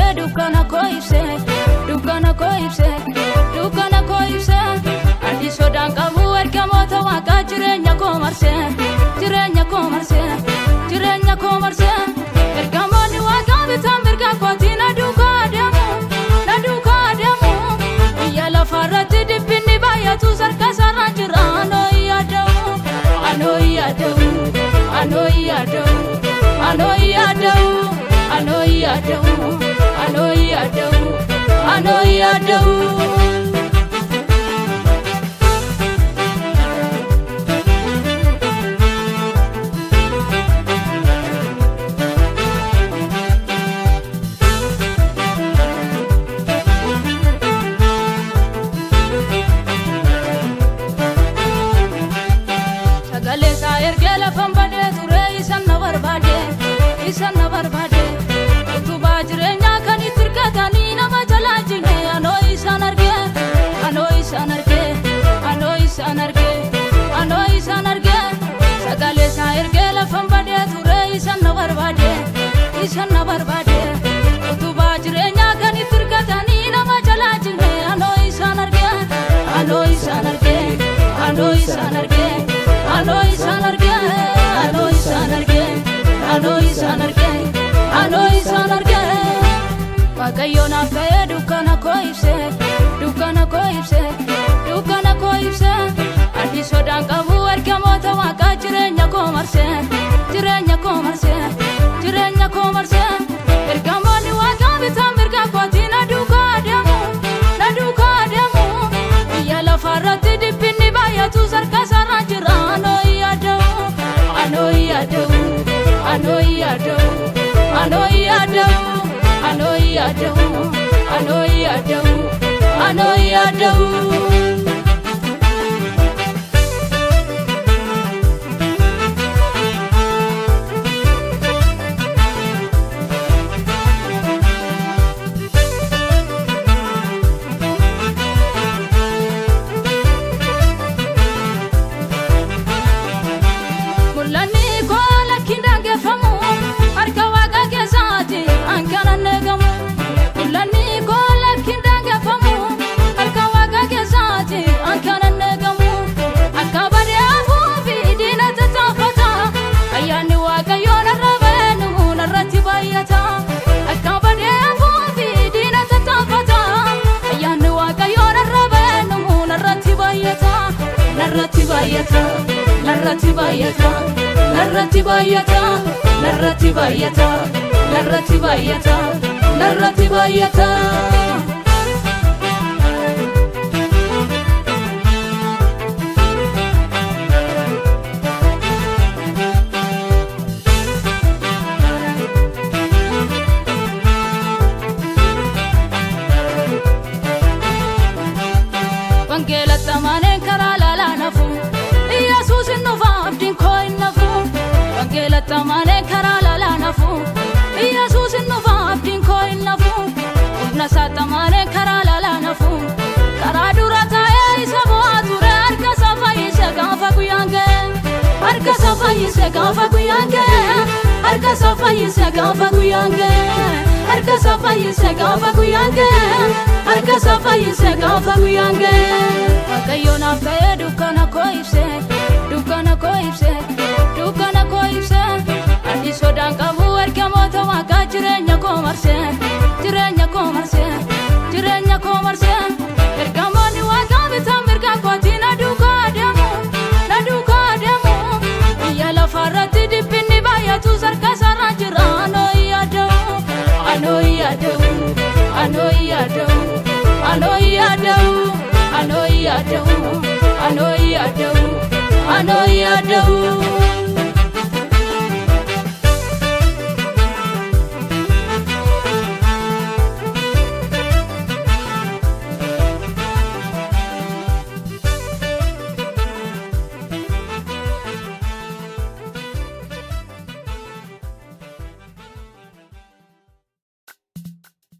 fe dukana koibse adi sodan qabu ergamota waqa jirenya komarse ergamoni waqa bitam birga kotina duka demu yala farati dibini bayatu sarka sarajira ano yadau sagale sa ergela fambade ture isanna barbade tu bajrenya kan itirkatani nama jalajine ano isanarge sagale sa ergela fambade ture isanna barbade tu bajrenya kan itirkatani nama jalajine ano isanarge Wakayona fe dukana koibse adi sodan qabu ergamota waqa jirenya komarse ergamoni waqa bitam birga kotina duka demu yala farati dibini bayatu sarka sarajira ano yadau mulani kola kindange famu arka waqa kesati ankana negamu mulani kola kindange famu arka waqa kesati ankana negamu akabade afu bidina tatafata ayani waqa yona rabenu narati bayata akabade afu bidina tatafata ayani waqa yona rabenu narati bayata narati bayata Wangela tamane karala nafu Jesus innova abdin koin nafu Wangela tamane karala nafu Jesus innova abdin koin nafu Nasa tamane karala nafu karadurata isabo ature arka safayise gafa kuyange Wakayona fe dukana koibse adi sodan qabu ergamota waqa jirenya komarse ergamoni waqa bitam birga kotina duka demu yala farati dibini bayatu sarka sarajira ano yadau